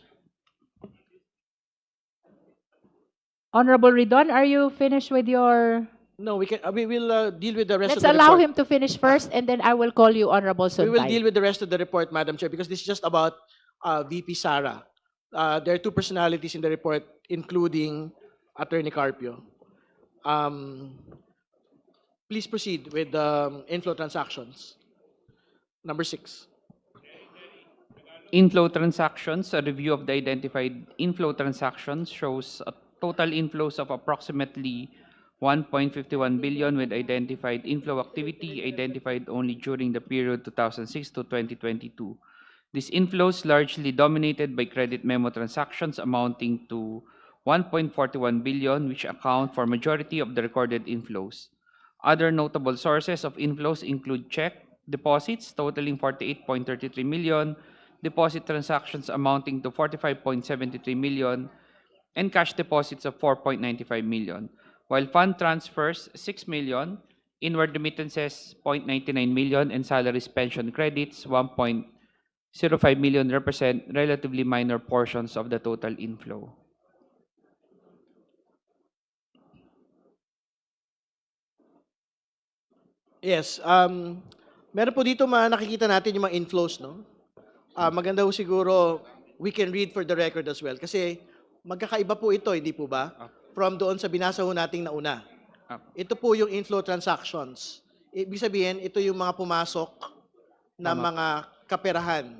Speaker 3: Honorable Ridon, are you finished with your...
Speaker 4: No, we will deal with the rest
Speaker 3: Let's
Speaker 4: of the
Speaker 3: allow
Speaker 4: report.
Speaker 3: him to finish first, and then I will call you Honorable
Speaker 4: We will deal
Speaker 3: Suntay.
Speaker 4: with the rest of the report, Madam Chair, because this is just about VP Sara. There are two personalities in the report, including Attorney Carpio. Please proceed with inflow transactions. Number 6.
Speaker 1: Inflow transactions, a review of the identified inflow transactions shows a total inflows of approximately 1.51 billion with identified inflow activity identified only during the period 2006 to 2022. These inflows largely dominated by credit memo transactions amounting to 1.41 billion, which account for majority of the recorded inflows. Other notable sources of inflows include check deposits totaling 48.33 million, deposit transactions amounting to 45.73 million, and cash deposits of 4.95 million, while fund transfers 6 million, inward remittances 0.99 million, and salaries pension credits 1.05 million represent relatively minor portions of the total inflow.
Speaker 4: Yes, meron po dito nakikita natin yung mga inflows, no? Maganda po siguro we can read for the record as well kasi magkakaiba po ito, hindi po ba? From doon sa binasa ho nating nauna. Ito po yung inflow transactions. Ibig sabihin, ito yung mga pumasok na
Speaker 1: Tama.
Speaker 4: mga kaperahan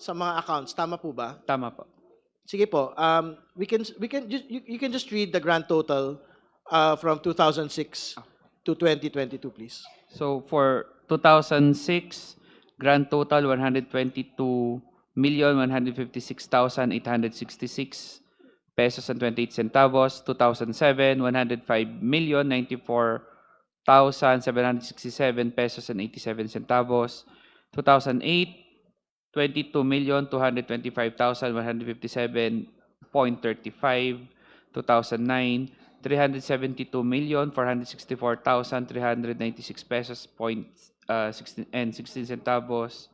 Speaker 4: sa mga accounts. Tama po ba?
Speaker 1: Tama po.
Speaker 4: Sige po. You can just read the grand total from 2006 to 2022, please.
Speaker 1: So for 2006, grand total 122,156,866 pesos and 28 centavos. 2007, 105,094,767 pesos and 87 centavos. 2008, 22,225,157.35. 2009, 372,464,396 pesos and 16 centavos.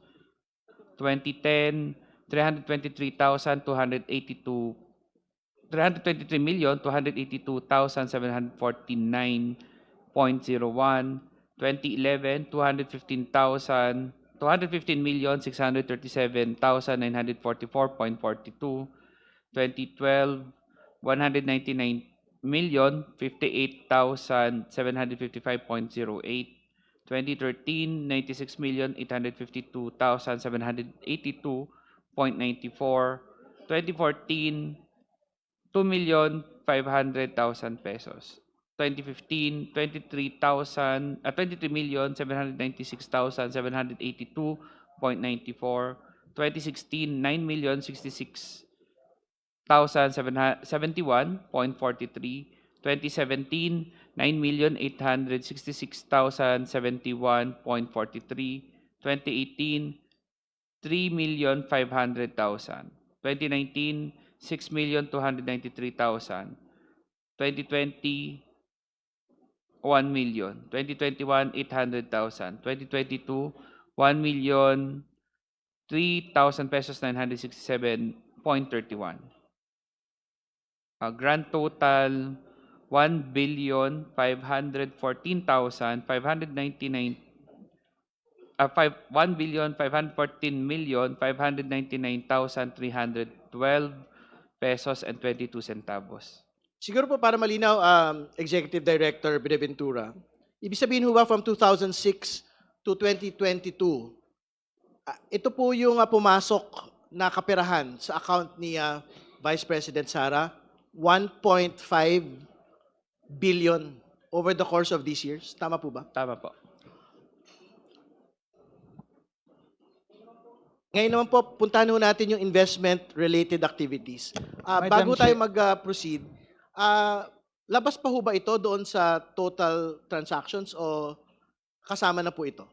Speaker 1: 2010, 323,282,749.01. 2011, 215,637,944.42. 2012, 199,058,755.08. 2013, 96,852,782.94. 2014, 2,500,000 pesos. 2015, 23,796,782.94. 2016, 9,066,071.43. 2017, 9,866,071.43. 2018, 3,500,000. 2019, 6,293,000. 2020, 1 million. 2021, 800,000. 2022, 1,003,000 pesos 967.31. Grand total 1,514,599 1,514,599,312 pesos and 22 centavos.
Speaker 4: Siguro po para malinaw, Executive Director Benaventura, ibig sabihin ho ba from 2006 to 2022, ito po yung pumasok na kaperahan sa account ni Vice President Sara, 1.5 billion over the course of these years. Tama po ba?
Speaker 1: Tama po.
Speaker 4: Ngayon naman po, puntahan ho natin yung investment-related activities. Bago tayo mag-proceed, labas pa ho ba ito doon sa total transactions o kasama na po ito?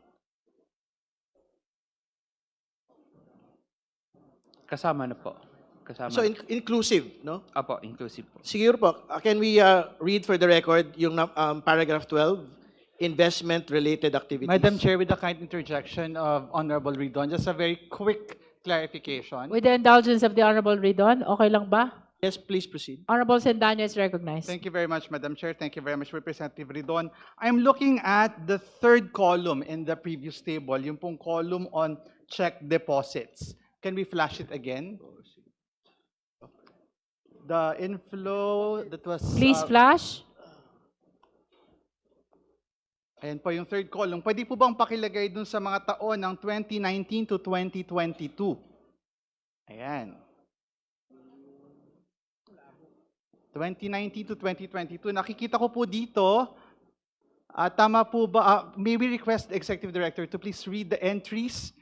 Speaker 1: Kasama na po. Kasama.
Speaker 4: So inclusive, no?
Speaker 1: Apo, inclusive po.
Speaker 4: Siguro po, can we read for the record yung paragraph 12, investment-related activities?
Speaker 13: Madam Chair, with the kind interjection of Honorable Ridon, just a very quick clarification.
Speaker 3: With the indulgence of the Honorable Ridon, okay lang ba?
Speaker 4: Yes, please proceed.
Speaker 3: Honorable Sendanya is recognized.
Speaker 13: Thank you very much, Madam Chair. Thank you very much, Representative Ridon. I'm looking at the third column in the previous table, yung pong column on check deposits. Can we flash it again? The inflow that was...
Speaker 3: Please flash.
Speaker 13: Ayan po yung third column. Pwede po bang pakilagay dun sa mga taon ng 2019 to 2022? Ayan. 2019 to 2022. Nakikita ko po dito, tama po ba, may we request the Executive Director to please read the entries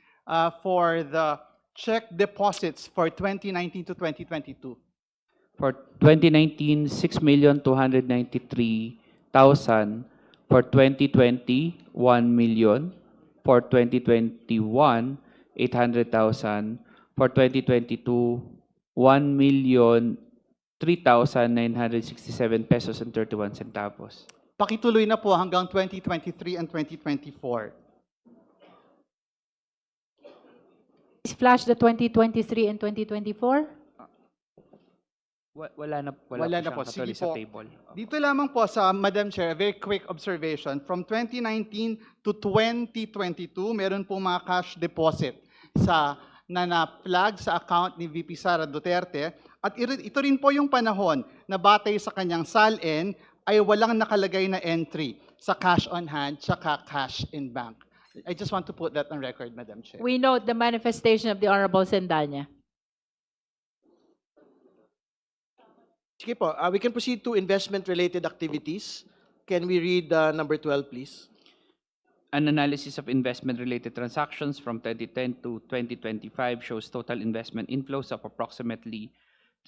Speaker 13: for the check deposits for 2019 to 2022.
Speaker 1: For 2019, 6,293,000. For 2020, 1 million. For 2021, 800,000. For 2022, 1,003,967 pesos and 31 centavos.
Speaker 13: Pakituloy na po hanggang 2023 and 2024.
Speaker 3: Please flash the 2023 and 2024.
Speaker 1: Wala na po
Speaker 13: Sige
Speaker 1: sa
Speaker 13: po.
Speaker 1: table.
Speaker 13: Dito lamang po sa Madam Chair, a very quick observation. From 2019 to 2022, meron po mga cash deposit na na-flag sa account ni VP Sara Duterte. At ito rin po yung panahon na batay sa kanyang SALN ay walang nakalagay na entry sa cash on hand tsaka cash in bank. I just want to put that on record, Madam Chair.
Speaker 3: We note the manifestation of the Honorable Sendanya.
Speaker 4: Sige po, we can proceed to investment-related activities. Can we read number 12, please?
Speaker 1: An analysis of investment-related transactions from 2010 to 2025 shows total investment inflows of approximately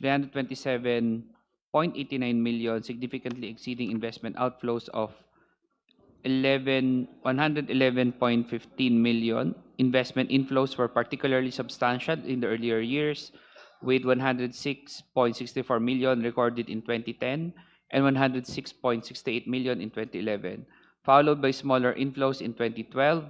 Speaker 1: 327.89 million, significantly exceeding investment outflows of 111.15 million. Investment inflows were particularly substantial in the earlier years, with 106.64 million recorded in 2010 and 106.68 million in 2011, followed by smaller inflows in 2012,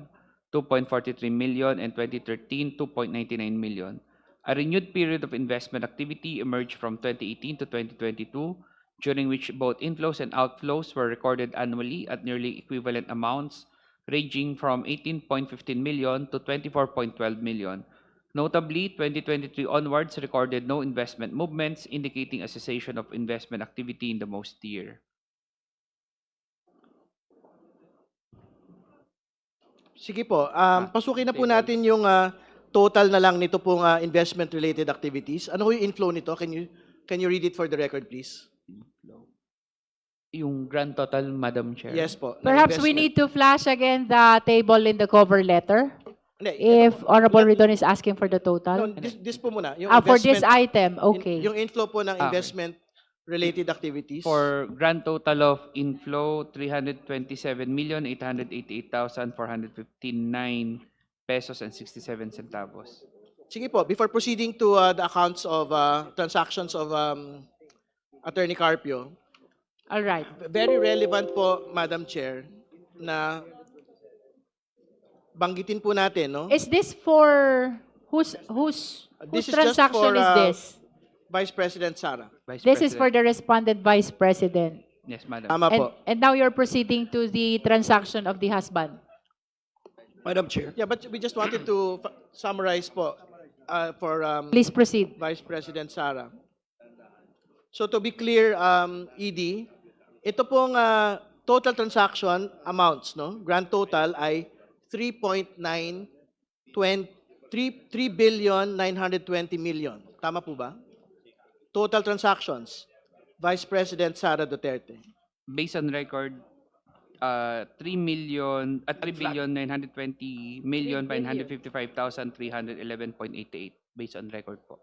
Speaker 1: 2.43 million, and 2013, 2.99 million. A renewed period of investment activity emerged from 2018 to 2022, during which both inflows and outflows were recorded annually at nearly equivalent amounts, ranging from 18.15 million to 24.12 million. Notably, 2023 onwards recorded no investment movements, indicating a cessation of investment activity in the most year.
Speaker 4: Sige po. Pasukin na po natin yung total na lang nito pong investment-related activities. Ano yung inflow nito? Can you read it for the record, please?
Speaker 1: Yung grand total, Madam Chair.
Speaker 4: Yes po. na
Speaker 3: Perhaps we
Speaker 4: investment.
Speaker 3: need to flash again the table in the cover letter.
Speaker 4: Hindi,
Speaker 3: If Honorable Ridon is asking for the
Speaker 4: no,
Speaker 3: total.
Speaker 4: this po muna. Yung
Speaker 3: For this
Speaker 4: investment-
Speaker 3: item, okay.
Speaker 4: Yung inflow po ng
Speaker 1: Okay.
Speaker 4: investment-related activities.
Speaker 1: For grand total of inflow, 327,888,459 pesos and 67 centavos.
Speaker 4: Sige po, before proceeding to the accounts of transactions of Attorney Carpio,
Speaker 3: All right.
Speaker 4: very relevant po, Madam Chair, na banggitin po natin, no?
Speaker 3: Is this for whose
Speaker 4: This is just
Speaker 3: transaction
Speaker 4: for,
Speaker 3: is this?
Speaker 4: Vice President Sara.
Speaker 1: Vice
Speaker 3: This is for
Speaker 1: President.
Speaker 3: the respondent vice president.
Speaker 1: Yes, Madam.
Speaker 4: Tama po.
Speaker 3: And now you're proceeding to the transaction of the husband.
Speaker 12: Madam Chair.
Speaker 4: Yeah, but we just wanted to summarize po for
Speaker 3: Please proceed.
Speaker 4: Vice President Sara. So to be clear, ED, ito pong total transaction amounts, no? Grand total ay 3,920 million. Tama po ba? Total transactions, Vice President Sara Duterte.
Speaker 1: Based on record, 3,920,555,311.88 based on record po.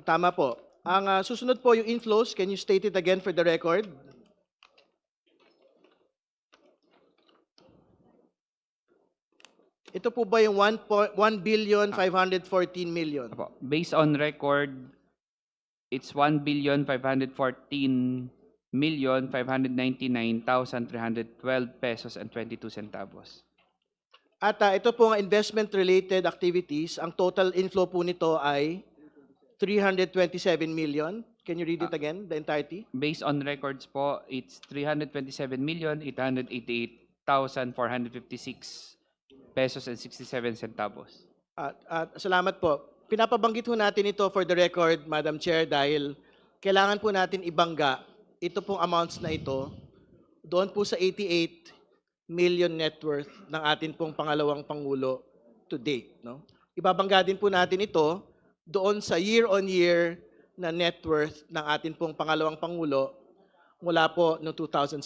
Speaker 4: Tama po. Ang susunod po yung inflows, can you state it again for the record? Ito po ba yung 1,514 million?
Speaker 1: Apo. Based on record, it's 1,514,599,312 pesos and 22 centavos.
Speaker 4: At ito po ang investment-related activities. Ang total inflow po nito ay 327 million. Can you read it again, the entirety?
Speaker 1: Based on records po, it's 327,888,456 pesos and 67 centavos.
Speaker 4: At salamat po. Pinapabanggit po natin ito for the record, Madam Chair, dahil kailangan po natin ibangga ito pong amounts na ito doon po sa 88 million net worth ng atin pong pangalawang Pangulo to date. No? Ibabangga din po natin ito doon sa year-on-year na net worth ng atin pong pangalawang Pangulo mula po noong 2007.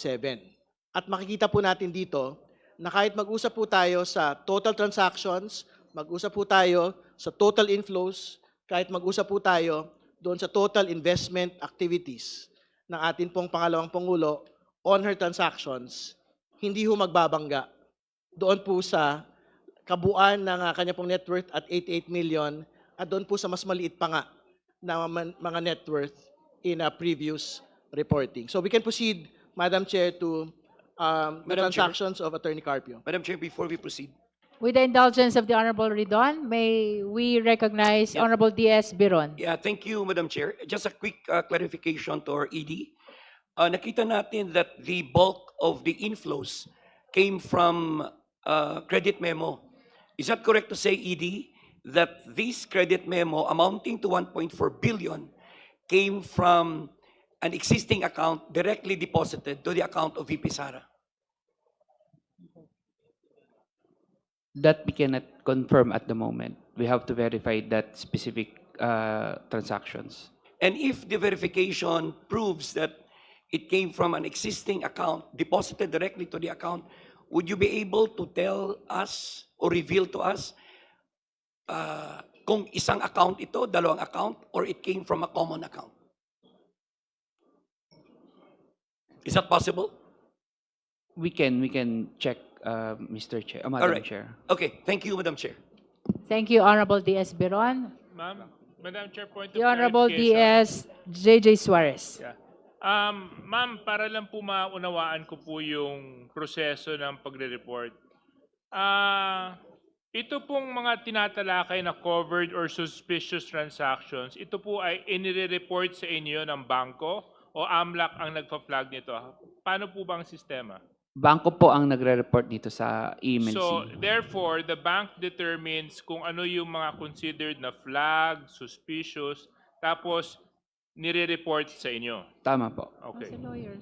Speaker 4: At makikita po natin dito na kahit mag-usap po tayo sa total transactions, mag-usap po tayo sa total inflows, kahit mag-usap po tayo doon sa total investment activities ng atin pong pangalawang Pangulo on her transactions, hindi ho magbabangga doon po sa kabuuan ng kanya pong net worth at 88 million at doon po sa mas maliit pa nga na mga net worth in previous reporting. So we can proceed, Madam Chair, to the
Speaker 12: Madam Chair.
Speaker 4: transactions of Attorney Carpio.
Speaker 12: Madam Chair, before we proceed.
Speaker 3: With the indulgence of the Honorable Ridon, may we recognize
Speaker 12: Yeah.
Speaker 3: Honorable D.S. Biron.
Speaker 12: Yeah, thank you, Madam Chair. Just a quick clarification to our ED. Nakita natin that the bulk of the inflows came from credit memo. Is that correct to say, ED, that this credit memo amounting to 1.4 billion came from an existing account directly deposited to the account of VP Sara?
Speaker 1: That we cannot confirm at the moment. We have to verify that specific transactions.
Speaker 12: And if the verification proves that it came from an existing account, deposited directly to the account, would you be able to tell us or reveal to us kung isang account ito, dalawang account, or it came from a common account? Is that possible?
Speaker 1: We can check, Mr. Chair, Madam
Speaker 12: Alright.
Speaker 1: Chair.
Speaker 12: Okay, thank you, Madam Chair.
Speaker 3: Thank you, Honorable D.S. Biron.
Speaker 8: Madam Chair, point of
Speaker 3: The Honorable
Speaker 8: clarification.
Speaker 3: D.S. J.J. Suarez.
Speaker 8: Yeah. Ma'am, para lang po maunawaan ko po yung proseso ng pagre-report. Ito pong mga tinatalakay na covered or suspicious transactions, ito po ay inire-report sa inyo ng bangko o AMLAC ang nagpa-flag nito? Paano po ba ang sistema?
Speaker 1: Bangko po ang nagre-report dito sa email.
Speaker 8: So, therefore, the bank determines kung ano yung mga considered na flag, suspicious, tapos nire-report sa inyo.
Speaker 1: Tama po.
Speaker 8: Okay.
Speaker 3: Kasi lawyers.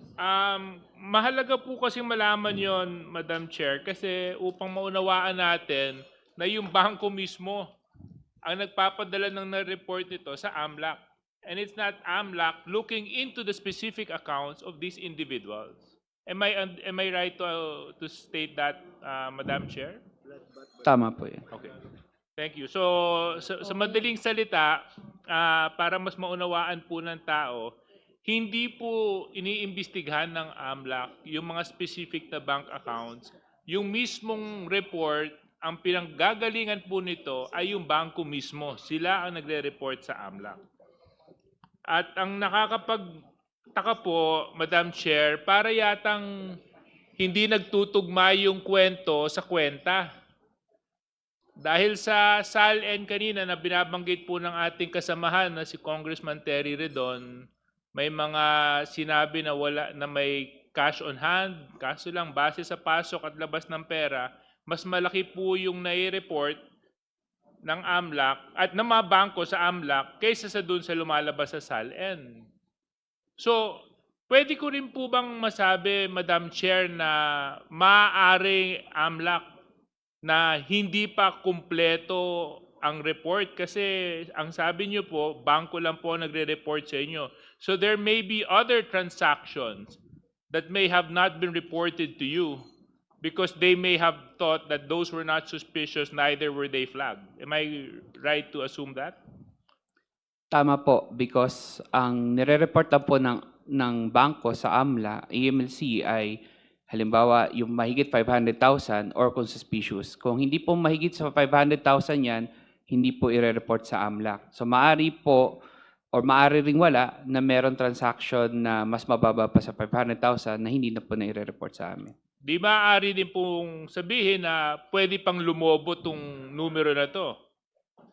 Speaker 8: Mahalaga po kasi malaman yon, Madam Chair, kasi upang maunawaan natin na yung bangko mismo ang nagpapadala ng na-report nito sa AMLAC. And it's not AMLAC looking into the specific accounts of these individuals. Am I right to state that, Madam Chair?
Speaker 1: Tama po yan.
Speaker 8: Okay. Thank you. So, sa madaling salita, para mas maunawaan po ng tao, hindi po iniimbestigahan ng AMLAC yung mga specific na bank accounts. Yung mismong report, ang pinanggagalingan po nito ay yung bangko mismo. Sila ang nagre-report sa AMLAC. At ang nakakapagtaka po, Madam Chair, para yatang hindi nagtutugma yung kwento sa kwenta. Dahil sa SALN kanina na binabanggit po ng ating kasamahan na si Congressman Terry Redon, may mga sinabi na may cash on hand, kaso lang base sa pasok at labas ng pera, mas malaki po yung nai-report ng AMLAC at ng mga bangko sa AMLAC kaysa sa dun sa lumalabas sa SALN. So, pwede ko rin po bang masabi, Madam Chair, na maaari AMLAC na hindi pa kumpleto ang report kasi ang sabi niyo po, bangko lang po nagre-report sa inyo. So there may be other transactions that may have not been reported to you because they may have thought that those were not suspicious, neither were they flagged. Am I right to assume that?
Speaker 1: Tama po, because ang nire-report lang po ng bangko sa AMLA, AMLC ay halimbawa yung mahigit 500,000 or kung suspicious. Kung hindi po mahigit sa 500,000 yan, hindi po i-report sa AMLAC. So maari po or maari ring wala na meron transaction na mas mababa pa sa 500,000 na hindi na po na i-report sa amin.
Speaker 8: Di maaari din pong sabihin na pwede pang lumobo tong numero na to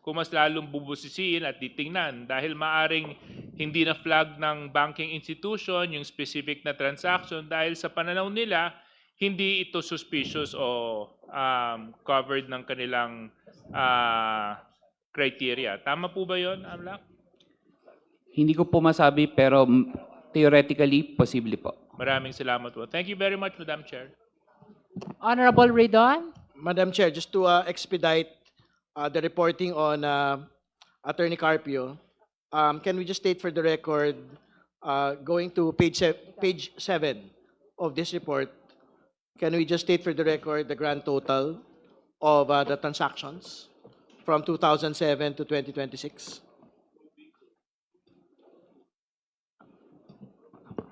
Speaker 8: kung mas lalong bubusisiin at titingnan dahil maaring hindi na flag ng banking institution yung specific na transaction dahil sa pananaw nila hindi ito suspicious o covered ng kanilang criteria. Tama po ba yun, AMLAC?
Speaker 1: Hindi ko po masabi pero theoretically, posible po.
Speaker 8: Maraming salamat po. Thank you very much, Madam Chair.
Speaker 3: Honorable Redon?
Speaker 4: Madam Chair, just to expedite the reporting on Attorney Carpio, can we just state for the record, going to page 7 of this report, can we just state for the record the grand total of the transactions from 2007 to 2026?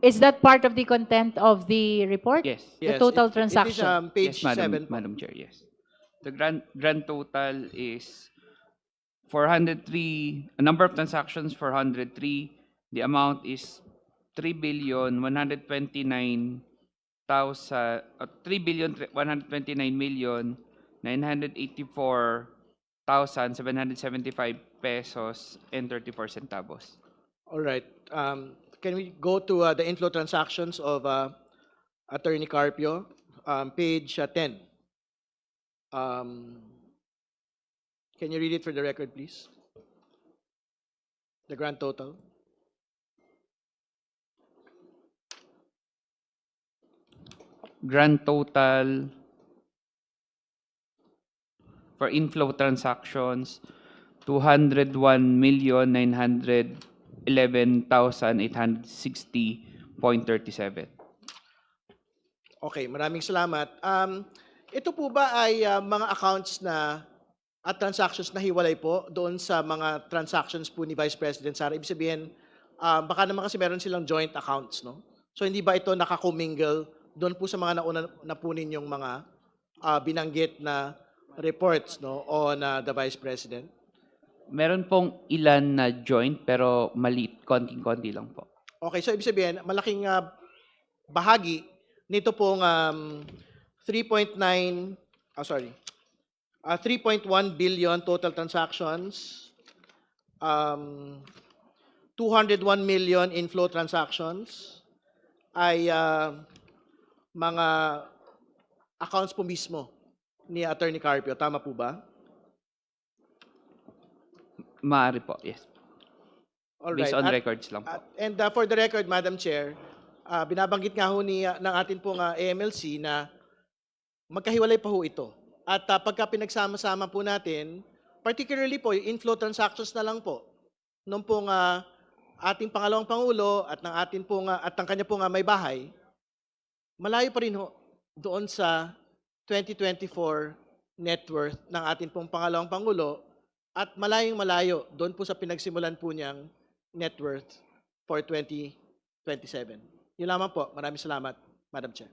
Speaker 3: Is that part of the content of the report?
Speaker 1: Yes.
Speaker 3: The total
Speaker 4: It is
Speaker 3: transaction?
Speaker 4: page
Speaker 1: Yes,
Speaker 4: 7.
Speaker 1: Madam Chair, yes. The grand total is 403, a number of transactions 403. The amount is 3,129,984,775 pesos and 34 centavos.
Speaker 4: All right. Can we go to the inflow transactions of Attorney Carpio, page 10? Can you read it for the record, please? The grand total.
Speaker 1: Grand total for inflow transactions, 201,911,860.37.
Speaker 4: Okay, maraming salamat. Ito po ba ay mga accounts na at transactions na hiwalay po doon sa mga transactions po ni Vice President Sara? Ibig sabihin, baka naman kasi meron silang joint accounts, no? So hindi ba ito nakakomingle doon po sa mga nauna na po ninyong mga binanggit na reports, no, on the Vice President?
Speaker 1: Meron pong ilan na joint pero maliit, konting-konti lang po.
Speaker 4: Okay, so ibig sabihin, malaking bahagi nito pong 3.1 billion total transactions, 201 million inflow transactions ay mga accounts po mismo ni Attorney Carpio. Tama po ba?
Speaker 1: Maaari po, yes.
Speaker 4: All
Speaker 1: Based
Speaker 4: right.
Speaker 1: on
Speaker 4: At-
Speaker 1: records lang po.
Speaker 4: And for the record, Madam Chair, binabanggit nga ho ng atin pong AMLC na magkahiwalay pa ho ito. At pagka pinagsama-sama po natin, particularly po yung inflow transactions na lang po, nung pong ating pangalawang Pangulo at ng atin pong, at ng kanya pong may bahay, malayo pa rin ho doon sa 2024 net worth ng ating pong pangalawang Pangulo at malayong malayo doon po sa pinagsimulan po niyang net worth for 2027. Yun lamang po. Maraming salamat, Madam Chair.